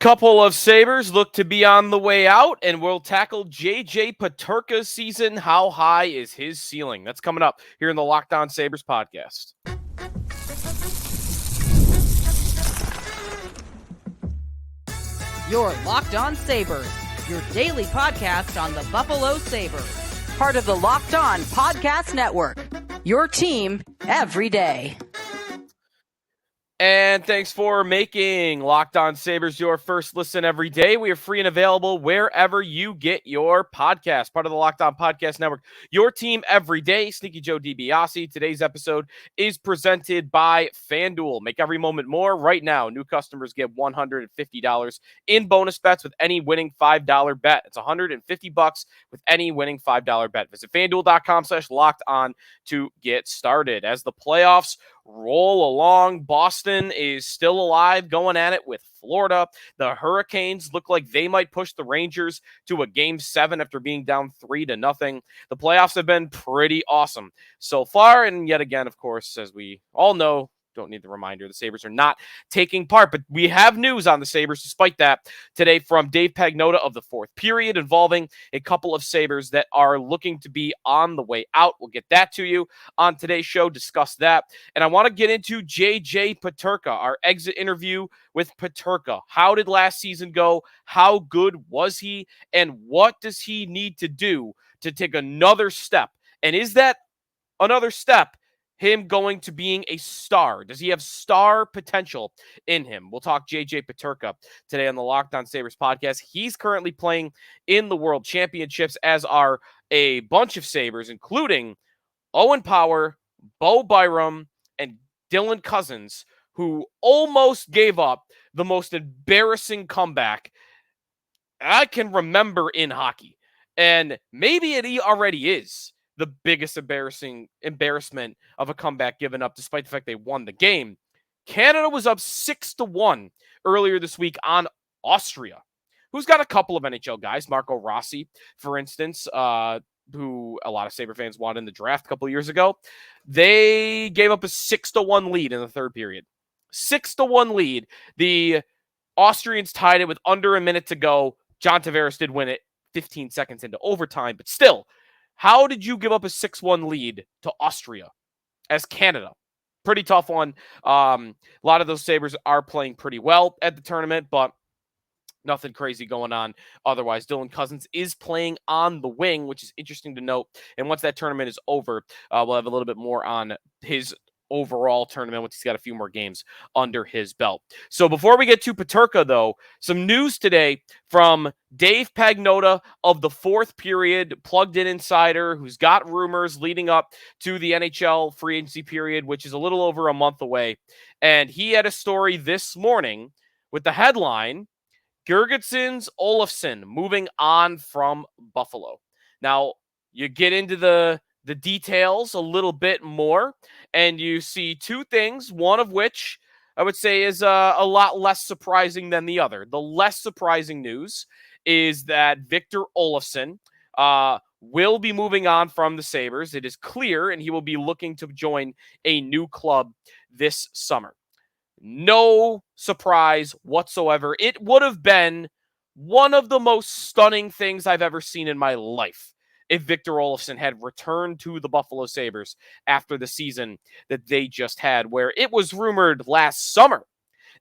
Couple of Sabres look to be on the way out, and we'll tackle JJ Peterka's season. How high is his ceiling? That's coming up here in the Locked On Sabres podcast. You're Locked On Sabres, your daily podcast on the Buffalo Sabres. Part of the Locked On Podcast Network, your team every day. And thanks for making Locked On Sabres your first listen every day. We are free and available wherever you get your podcast. Part of the Locked On Podcast Network, your team every day. Sneaky Joe DiBiase. Today's episode is presented by FanDuel. Make every moment more right now. New customers get $150 in bonus bets with any winning $5 bet. It's $150 with any winning $5 bet. Visit FanDuel.com/LockedOn to get started. As the playoffs roll along, Boston is still alive, going at it with Florida. The Hurricanes look like they might push the Rangers to a Game 7 after being down 3-0. The playoffs have been pretty awesome so far, and yet again, of course, as we all know, don't need the reminder, the Sabres are not taking part, but we have news on the Sabres despite that today from Dave Pagnotta of the fourth period involving a couple of Sabres that are looking to be on the way out. We'll get that to you on today's show, discuss that. And I want to get into JJ Peterka, our exit interview with Peterka. How did last season go? How good was he? And what does he need to do to take another step? And is that another step him going to being a star? Does he have star potential in him? We'll talk JJ Peterka today on the Locked On Sabres podcast. He's currently playing in the World Championships, as are a bunch of Sabres, including Owen Power, Bo Byram, and Dylan Cousins, who almost gave up the most embarrassing comeback I can remember in hockey. And maybe it already is the biggest embarrassment of a comeback given up, despite the fact they won the game. Canada was up 6-1 earlier this week on Austria, who's got a couple of NHL guys. Marco Rossi, for instance, who a lot of Sabre fans wanted in the draft a couple of years ago. They gave up a 6-1 lead in the third period. 6-1 lead. The Austrians tied it with under a minute to go. John Tavares did win it 15 seconds into overtime, but still, how did you give up a 6-1 lead to Austria as Canada? Pretty tough one. A lot of those Sabres are playing pretty well at the tournament, but nothing crazy going on otherwise. Dylan Cousins is playing on the wing, which is interesting to note. And once that tournament is over, we'll have a little bit more on his overall tournament once he's got a few more games under his belt. So before we get to Peterka, though, some news today from Dave Pagnotta of the fourth period, plugged in insider, who's got rumors leading up to the NHL free agency period, which is a little over a month away. And he had a story this morning with the headline, Girgensons Olofsson moving on from Buffalo. Now, you get into the details a little bit more, and you see two things, one of which I would say is a lot less surprising than the other. The less surprising news is that Victor Olofsson will be moving on from the Sabres. It is clear, and he will be looking to join a new club this summer. No surprise whatsoever. It would have been one of the most stunning things I've ever seen in my life if Victor Olofsson had returned to the Buffalo Sabres after the season that they just had, where it was rumored last summer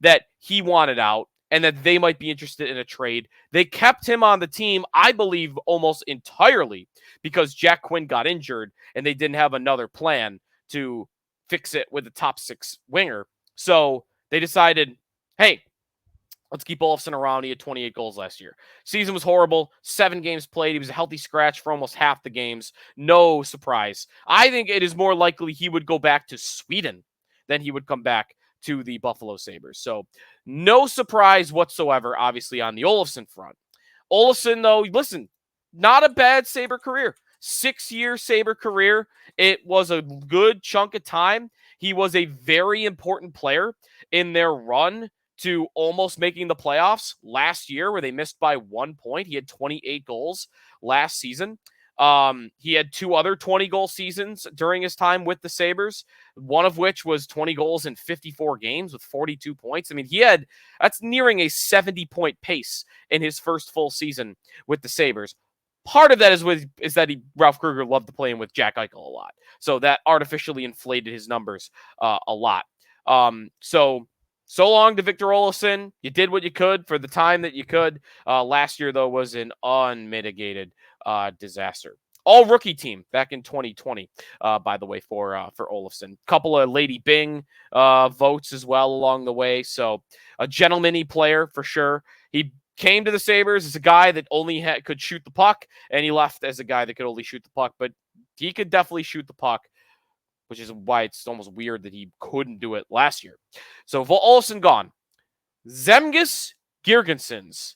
that he wanted out and that they might be interested in a trade. They kept him on the team, I believe, almost entirely because Jack Quinn got injured and they didn't have another plan to fix it with a top six winger. So they decided, hey, let's keep Olofsson around. He had 28 goals last year. Season was horrible. 7 games played. He was a healthy scratch for almost half the games. No surprise. I think it is more likely he would go back to Sweden than he would come back to the Buffalo Sabres. So no surprise whatsoever, obviously, on the Olofsson front. Olofsson, though, listen, not a bad Sabre career. 6-year Sabre career. It was a good chunk of time. He was a very important player in their run to almost making the playoffs last year, where they missed by 1 point. He had 28 goals last season. He had 2 other 20-goal seasons during his time with the Sabres, one of which was 20 goals in 54 games with 42 points. I mean, that's nearing a 70-point pace in his first full season with the Sabres. Part of that is that Ralph Krueger loved to play him with Jack Eichel a lot. So that artificially inflated his numbers a lot. So long to Victor Olofsson. You did what you could for the time that you could. Last year, though, was an unmitigated disaster. All rookie team back in 2020, by the way, for Olofsson. Couple of Lady Bing votes as well along the way. So a gentlemanly player for sure. He came to the Sabres as a guy that only could shoot the puck, and he left as a guy that could only shoot the puck, but he could definitely shoot the puck, which is why it's almost weird that he couldn't do it last year. So Olofsson gone. Zemgus Girgensons.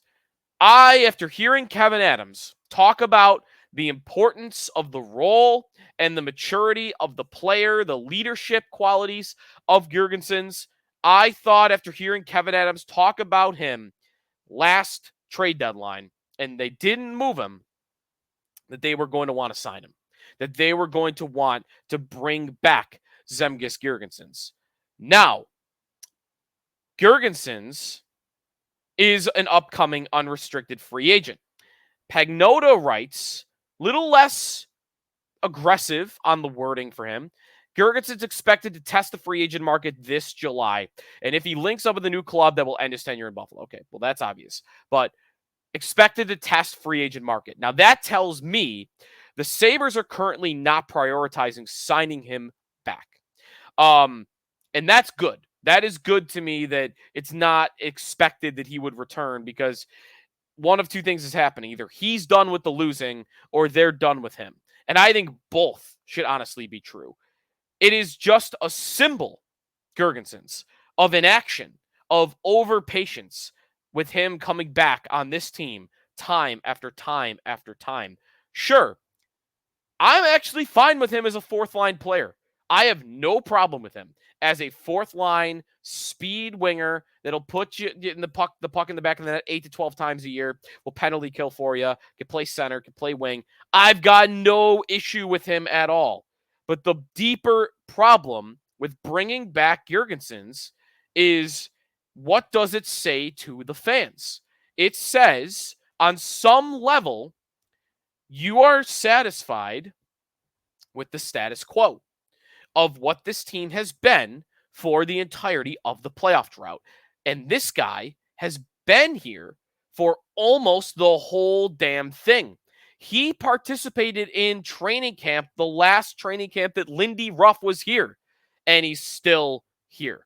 After hearing Kevin Adams talk about the importance of the role and the maturity of the player, the leadership qualities of Girgensons, I thought after hearing Kevin Adams talk about him last trade deadline, and they didn't move him, that they were going to want to sign him, that they were going to want to bring back Zemgus Girgensons. Now, Girgensons is an upcoming unrestricted free agent. Pagnotta writes, little less aggressive on the wording for him. Girgensons expected to test the free agent market this July. And if he links up with a new club, that will end his tenure in Buffalo. Okay, well, that's obvious. But expected to test free agent market. Now, that tells me the Sabres are currently not prioritizing signing him back. And that's good. That is good to me that it's not expected that he would return, because one of two things is happening. Either he's done with the losing or they're done with him. And I think both should honestly be true. It is just a symbol, Girgensons, of inaction, of over-patience with him coming back on this team time after time after time. Sure, I'm actually fine with him as a fourth-line player. I have no problem with him as a fourth-line speed winger that'll put you in the puck in the back of the net 8 to 12 times a year, will penalty kill for you, can play center, can play wing. I've got no issue with him at all. But the deeper problem with bringing back Girgensons is, what does it say to the fans? It says, on some level, you are satisfied with the status quo of what this team has been for the entirety of the playoff drought. And this guy has been here for almost the whole damn thing. He participated in training camp, the last training camp that Lindy Ruff was here, and he's still here.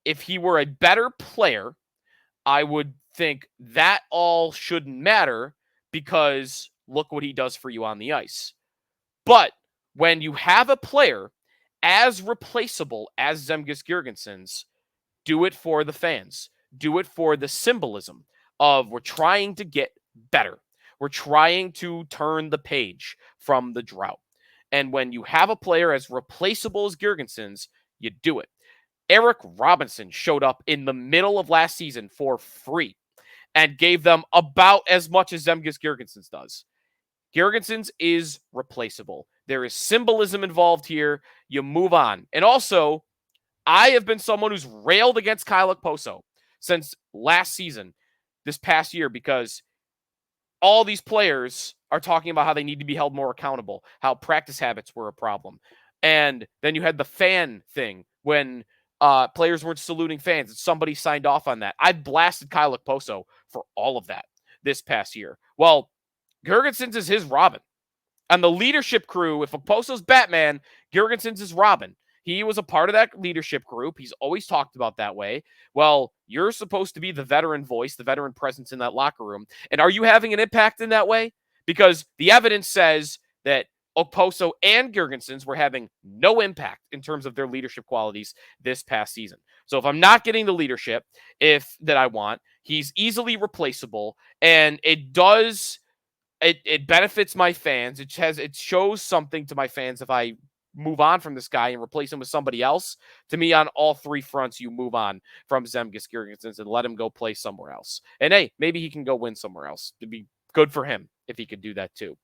If he were a better player, I would think that all shouldn't matter, because look what he does for you on the ice. But when you have a player as replaceable as Zemgus Girgensons, do it for the fans. Do it for the symbolism of, we're trying to get better. We're trying to turn the page from the drought. And when you have a player as replaceable as Girgensons, you do it. Eric Robinson showed up in the middle of last season for free and gave them about as much as Zemgus Girgensons does. Girgensons is replaceable. There is symbolism involved here. You move on. And also, I have been someone who's railed against Kyle Okposo since last season, this past year, because all these players are talking about how they need to be held more accountable, how practice habits were a problem. And then you had the fan thing when players weren't saluting fans, and somebody signed off on that. I blasted Kyle Okposo for all of that this past year. Well, Girgensons is his Robin. And the leadership crew, if Okposo's Batman, Girgensons is Robin. He was a part of that leadership group. He's always talked about that way. Well, you're supposed to be the veteran voice, the veteran presence in that locker room. And are you having an impact in that way? Because the evidence says that Okposo and Girgensons were having no impact in terms of their leadership qualities this past season. So if I'm not getting the leadership that I want, he's easily replaceable, and it benefits my fans. It shows something to my fans if I move on from this guy and replace him with somebody else. To me, on all three fronts, you move on from Zemgus Girgensons and let him go play somewhere else. And hey, maybe he can go win somewhere else. It'd be good for him if he could do that too.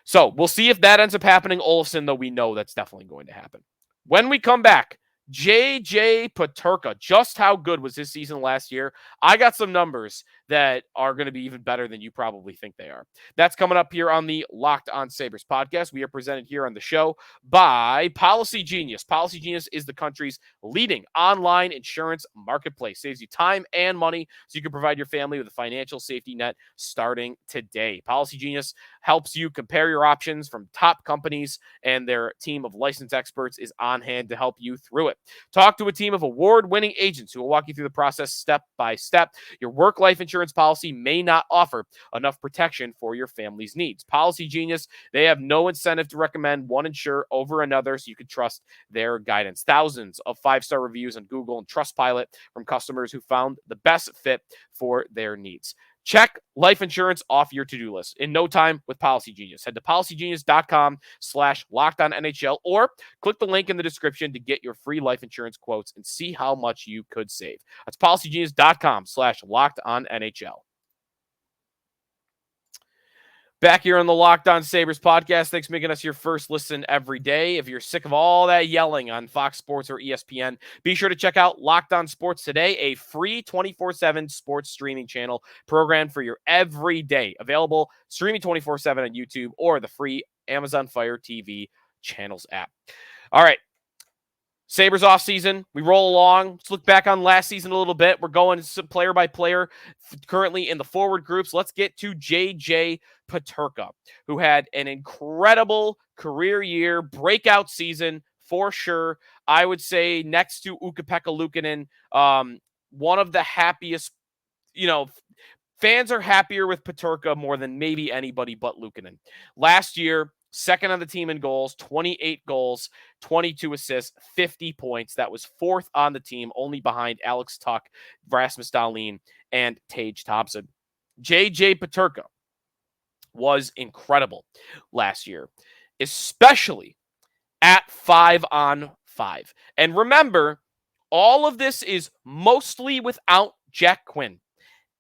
So we'll see if that ends up happening. Olofsson, though, we know that's definitely going to happen. When we come back, JJ Peterka, just how good was his season last year? I got some numbers that are going to be even better than you probably think they are. That's coming up here on the Locked On Sabres podcast. We are presented here on the show by Policygenius. Policygenius is the country's leading online insurance marketplace. Saves you time and money so you can provide your family with a financial safety net starting today. Policygenius helps you compare your options from top companies, and their team of licensed experts is on hand to help you through it. Talk to a team of award-winning agents who will walk you through the process step by step. Your work-life insurance policy may not offer enough protection for your family's needs. Policygenius, they have no incentive to recommend one insurer over another, so you can trust their guidance. Thousands of 5-star reviews on Google and Trustpilot from customers who found the best fit for their needs. Check life insurance off your to-do list in no time with Policygenius. Head to policygenius.com/LockedOnNHL or click the link in the description to get your free life insurance quotes and see how much you could save. That's policygenius.com/LockedOnNHL. Back here on the Locked On Sabres podcast. Thanks for making us your first listen every day. If you're sick of all that yelling on Fox Sports or ESPN, be sure to check out Locked On Sports Today, a free 24/7 sports streaming channel programmed for your everyday. Available streaming 24/7 on YouTube or the free Amazon Fire TV channels app. All right. Sabres off season. We roll along. Let's look back on last season a little bit. We're going player by player currently in the forward groups. Let's get to JJ Peterka, who had an incredible career year, breakout season for sure. I would say next to Ukko-Pekka Luukkonen, one of the happiest, fans are happier with Peterka more than maybe anybody but Luukkonen. Last year, second on the team in goals, 28 goals, 22 assists, 50 points. That was fourth on the team, only behind Alex Tuch, Rasmus Dahlin, and Tage Thompson. JJ Peterka was incredible last year, especially at 5-on-5. And remember, all of this is mostly without Jack Quinn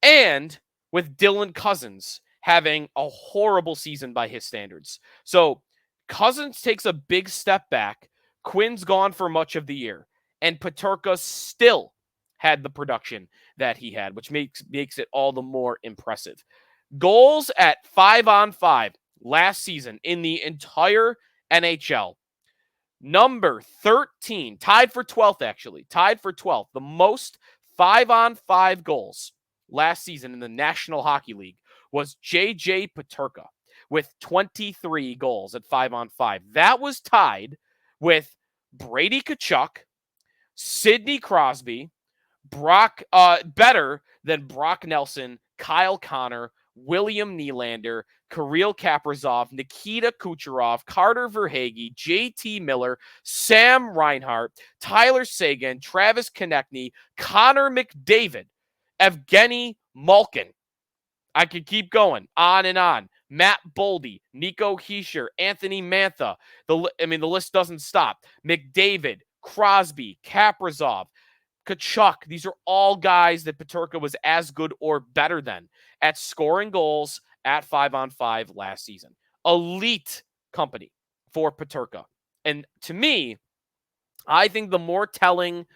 and with Dylan Cousins having a horrible season by his standards. So Cousins takes a big step back. Quinn's gone for much of the year. And Peterka still had the production that he had, which makes it all the more impressive. Goals at 5-on-5 last season in the entire NHL. Number 13, tied for 12th actually. Tied for 12th. The most 5-on-5 goals last season in the National Hockey League was JJ Peterka with 23 goals at 5-on-5. That was tied with Brady Tkachuk, Sidney Crosby, better than Brock Nelson, Kyle Connor, William Nylander, Kirill Kaprizov, Nikita Kucherov, Carter Verhaeghe, JT Miller, Sam Reinhart, Tyler Seguin, Travis Konechny, Connor McDavid, Evgeny Malkin. I could keep going on and on. Matt Boldy, Nico Hischier, Anthony Mantha. The list doesn't stop. McDavid, Crosby, Kaprizov, Tkachuk. These are all guys that Peterka was as good or better than at scoring goals at 5-on-5 last season. Elite company for Peterka. And to me, I think the more telling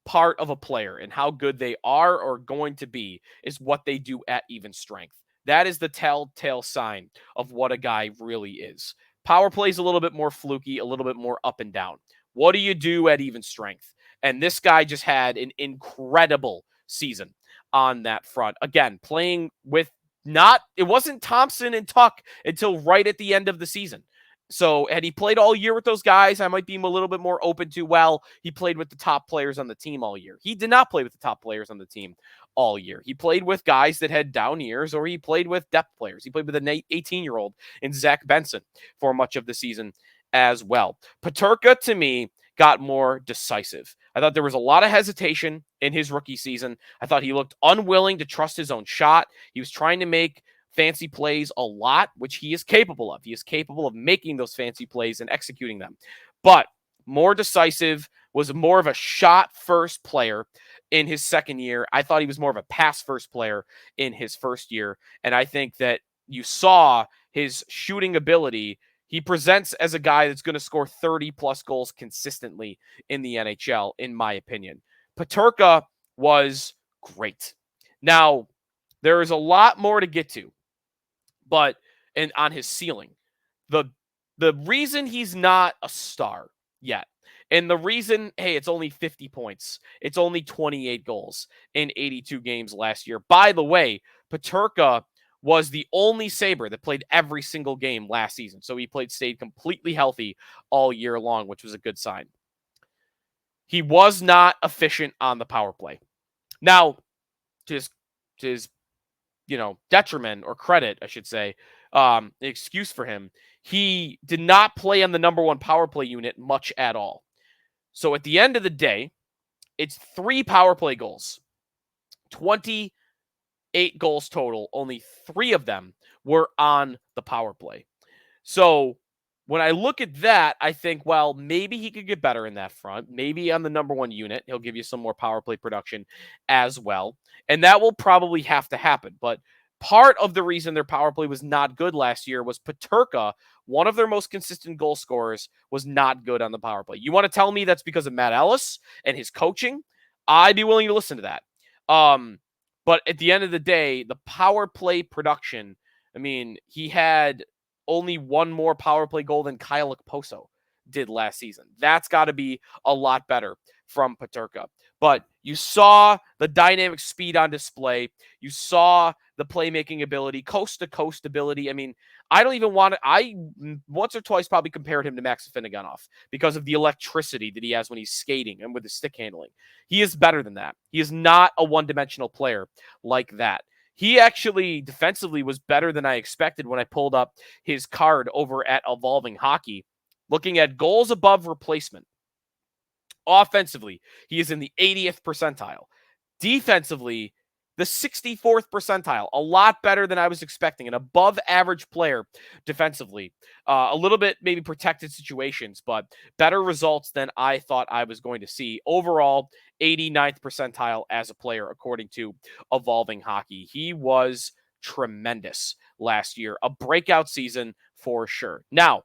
part of a player and how good they are or going to be is what they do at even strength. That is the telltale sign of what a guy really is. Power play is a little bit more fluky, a little bit more up and down. What do you do at even strength? And this guy just had an incredible season on that front. Again, playing with it wasn't Thompson and Tuch until right at the end of the season. So had he played all year with those guys, I might be a little bit more open to, well, he played with the top players on the team all year. He did not play with the top players on the team all year. He played with guys that had down years, or he played with depth players. He played with an 18-year-old in Zach Benson for much of the season as well. Peterka, to me, got more decisive. I thought there was a lot of hesitation in his rookie season. I thought he looked unwilling to trust his own shot. He was trying to make fancy plays a lot, which he is capable of. He is capable of making those fancy plays and executing them. But more decisive, was more of a shot-first player in his second year. I thought he was more of a pass-first player in his first year. And I think that you saw his shooting ability. He presents as a guy that's going to score 30-plus goals consistently in the NHL, in my opinion. Peterka was great. Now, there is a lot more to get to, but and on his ceiling. The reason he's not a star yet, and the reason, hey, it's only 50 points, it's only 28 goals in 82 games last year. By the way, Peterka was the only Saber that played every single game last season. So he stayed completely healthy all year long, which was a good sign. He was not efficient on the power play. Now, to his detriment or credit, I should say, excuse for him, he did not play on the number one power play unit much at all. So at the end of the day, it's 3 power play goals, 28 goals total. Only 3 of them were on the power play. So when I look at that, I think, well, maybe he could get better in that front. Maybe on the number one unit, he'll give you some more power play production as well. And that will probably have to happen. But part of the reason their power play was not good last year was Peterka, one of their most consistent goal scorers, was not good on the power play. You want to tell me that's because of Matt Ellis and his coaching? I'd be willing to listen to that. But at the end of the day, the power play production, I mean, he had only one more power play goal than Kyle Okposo did last season. That's got to be a lot better from Peterka. But you saw the dynamic speed on display. You saw the playmaking ability, coast-to-coast ability. I mean, I don't even want to... I once or twice probably compared him to Max Afinogenov because of the electricity that he has when he's skating and with his stick handling. He is better than that. He is not a one-dimensional player like that. He actually defensively was better than I expected when I pulled up his card over at Evolving Hockey. Looking at goals above replacement. Offensively, he is in the 80th percentile. Defensively, the 64th percentile. A lot better than I was expecting. An above average player defensively. A little bit maybe protected situations, but better results than I thought I was going to see. Overall, 89th percentile as a player, according to Evolving Hockey. He was tremendous last year. A breakout season for sure. Now,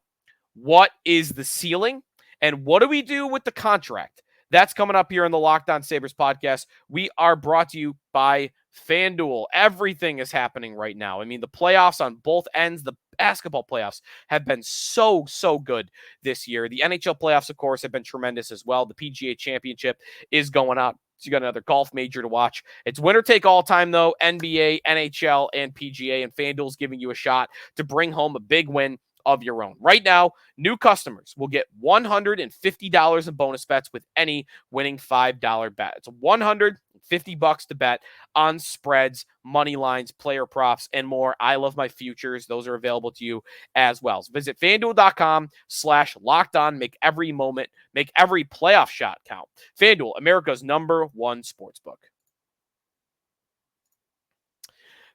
what is the ceiling? And what do we do with the contract? That's coming up here in the Locked On Sabres podcast. We are brought to you by FanDuel. Everything is happening right now. I mean, the playoffs on both ends, the basketball playoffs have been so good this year. The NHL playoffs, of course, have been tremendous as well. The PGA Championship is going on. So you got another golf major to watch. It's winner take all time, though. NBA, NHL, and PGA. And FanDuel's giving you a shot to bring home a big win of your own. Right now, new customers will get $150 in bonus bets with any winning $5 bet. It's $150 to bet on spreads, money lines, player props, and more. I love my futures. Those are available to you as well. So visit FanDuel.com/lockedon. Make every moment, make every playoff shot count. FanDuel, America's #1 sportsbook.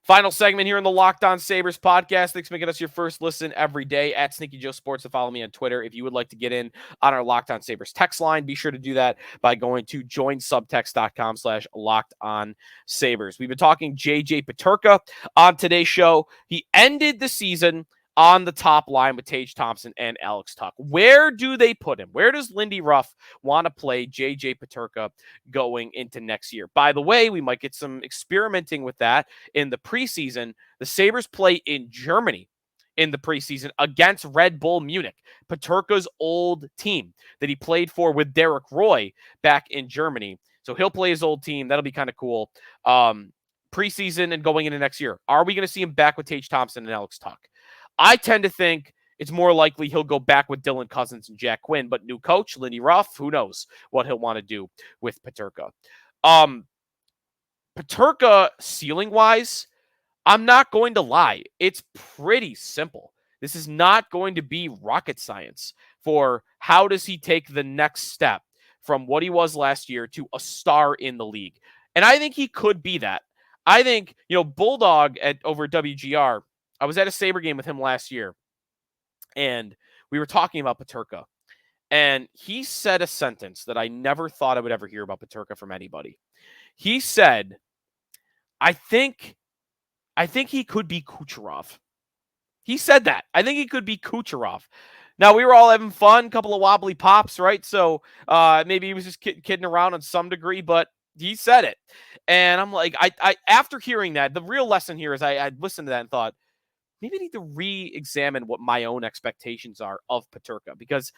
Final segment here in the Locked On Sabres podcast. Thanks for making us your first listen every day at Sneaky Joe Sports. And follow me on Twitter. If you would like to get in on our Locked On Sabres text line, be sure to do that by going to joinsubtext.com/LockedOnSabres. We've been talking JJ Peterka on today's show. He ended the season on the top line with Tage Thompson and Alex Tuch. Where do they put him? Where does Lindy Ruff want to play JJ Peterka going into next year? By the way, we might get some experimenting with that in the preseason. The Sabres play in Germany in the preseason against Red Bull Munich, Peterka's old team that he played for with Derek Roy back in Germany. So he'll play his old team. That'll be kind of cool. Preseason and going into next year. Are we going to see him back with Tage Thompson and Alex Tuch? I tend to think it's more likely he'll go back with Dylan Cousins and Jack Quinn, but new coach, Lindy Ruff, who knows what he'll want to do with Peterka. Peterka, ceiling-wise, I'm not going to lie. It's pretty simple. This is not going to be rocket science for how does he take the next step from what he was last year to a star in the league. And I think he could be that. I think, Bulldog over WGR, I was at a Sabre game with him last year, and we were talking about Peterka, and he said a sentence that I never thought I would ever hear about Peterka from anybody. He said, I think he could be Kucherov. He said that. I think he could be Kucherov. Now, we were all having fun, couple of wobbly pops, right? So maybe he was just kidding around on some degree, but he said it. And I'm like, I after hearing that, the real lesson here is I listened to that and thought, maybe I need to re-examine what my own expectations are of Peterka. Because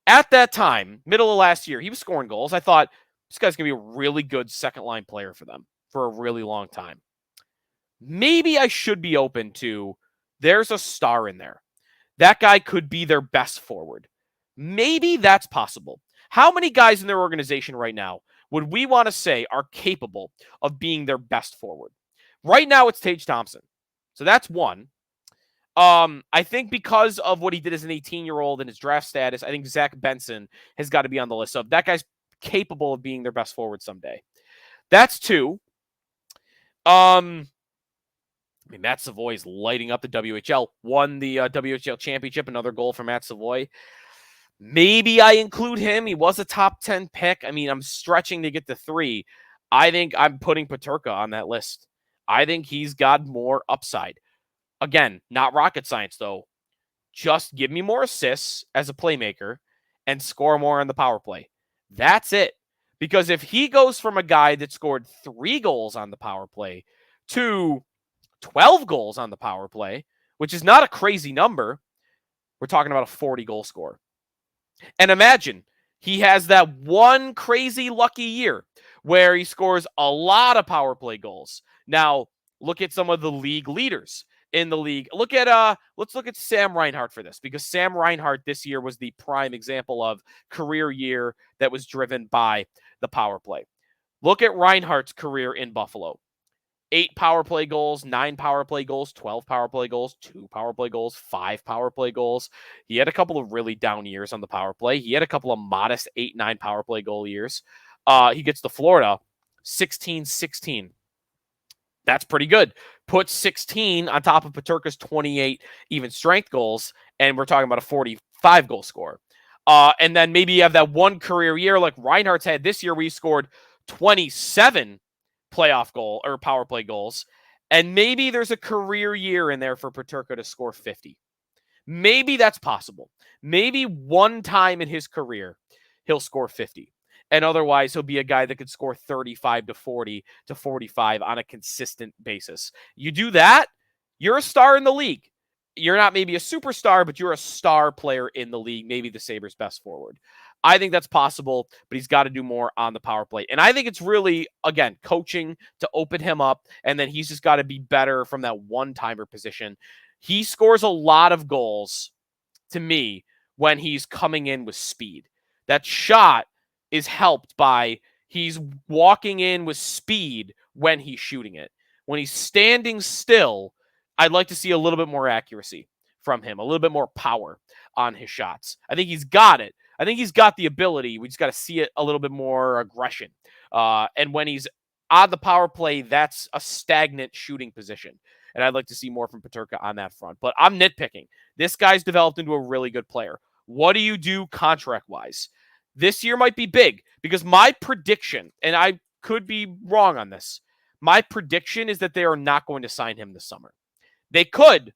at that time, middle of last year, he was scoring goals. I thought, this guy's going to be a really good second-line player for them for a really long time. Maybe I should be open to, there's a star in there. That guy could be their best forward. Maybe that's possible. How many guys in their organization right now would we want to say are capable of being their best forward? Right now, it's Tage Thompson. So that's one. I think because of what he did as an 18-year-old and his draft status, I think Zach Benson has got to be on the list of that guy's capable of being their best forward someday. That's two. Matt Savoy's lighting up the WHL, won the WHL championship, another goal for Matt Savoy. Maybe I include him. He was a top 10 pick. I'm stretching to get to 3. I think I'm putting Peterka on that list. I think he's got more upside. Again, not rocket science, though. Just give me more assists as a playmaker and score more on the power play. That's it. Because if he goes from a guy that scored 3 goals on the power play to 12 goals on the power play, which is not a crazy number, we're talking about a 40-goal score. And imagine he has that one crazy lucky year where he scores a lot of power play goals. Now, look at some of the league leaders in the league. Let's look at Sam Reinhart for this, because Sam Reinhart this year was the prime example of career year that was driven by the power play. Look at Reinhart's career in Buffalo. 8 power play goals, 9 power play goals, 12 power play goals, 2 power play goals, 5 power play goals. He had a couple of really down years on the power play. He had a couple of modest 8-9 power play goal years. He gets to Florida, 16-16. That's pretty good. Put 16 on top of Peterka's 28 even strength goals, and we're talking about a 45-goal score. And then maybe you have that one career year like Reinhardt's had this year where he scored 27 playoff goal or power play goals. And maybe there's a career year in there for Peterka to score 50. Maybe that's possible. Maybe one time in his career, he'll score 50. And otherwise, he'll be a guy that could score 35 to 40 to 45 on a consistent basis. You do that, you're a star in the league. You're not maybe a superstar, but you're a star player in the league, maybe the Sabres' best forward. I think that's possible, but he's got to do more on the power play. And I think it's really, again, coaching to open him up, and then he's just got to be better from that one-timer position. He scores a lot of goals, to me, when he's coming in with speed. That shot is helped by he's walking in with speed when he's shooting it. When he's standing still, I'd like to see a little bit more accuracy from him, a little bit more power on his shots. I think he's got it. I think he's got the ability. We just got to see it a little bit more aggression. And when he's on the power play, that's a stagnant shooting position. And I'd like to see more from Peterka on that front. But I'm nitpicking. This guy's developed into a really good player. What do you do contract-wise? This year might be big because my prediction, and I could be wrong on this, my prediction is that they are not going to sign him this summer. They could.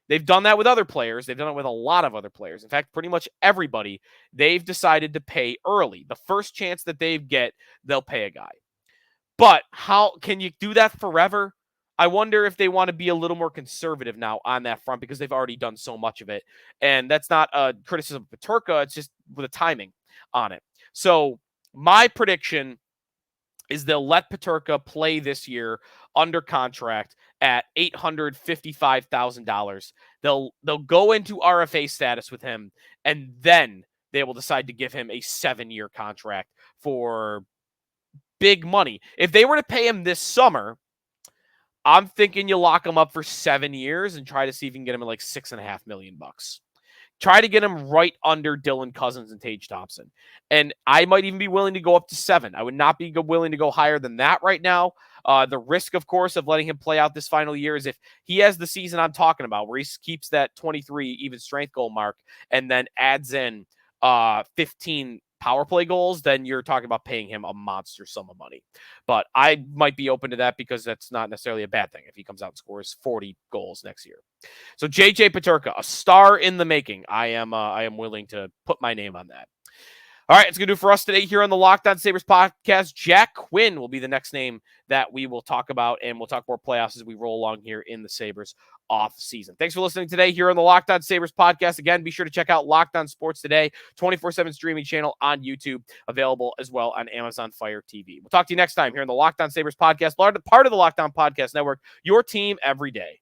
They've done that with other players. They've done it with a lot of other players. In fact, pretty much everybody, they've decided to pay early. The first chance that they get, they'll pay a guy. But how can you do that forever? I wonder if they want to be a little more conservative now on that front because they've already done so much of it. And that's not a criticism of Peterka. It's just with the timing on it. So my prediction is they'll let Peterka play this year under contract at $855,000. They'll go into RFA status with him, and then they will decide to give him a 7-year contract for big money. If they were to pay him this summer, I'm thinking you lock him up for 7 years and try to see if you can get him at like $6.5 million. Try to get him right under Dylan Cousins and Tage Thompson. And I might even be willing to go up to 7. I would not be willing to go higher than that right now. The risk, of course, of letting him play out this final year is if he has the season I'm talking about, where he keeps that 23 even strength goal mark and then adds in 15 power play goals, then you're talking about paying him a monster sum of money. But I might be open to that because that's not necessarily a bad thing if he comes out and scores 40 goals next year. So JJ Peterka, a star in the making. I am willing to put my name on that. All right, it's going to do for us today here on the Locked On Sabres podcast. Jack Quinn will be the next name that we will talk about, and we'll talk more playoffs as we roll along here in the Sabres off season. Thanks for listening today here on the Locked On Sabres podcast. Again, be sure to check out Locked On Sports Today, 24/7 streaming channel on YouTube, available as well on Amazon Fire TV. We'll talk to you next time here on the Locked On Sabres podcast, part of the Locked On Podcast Network, your team every day.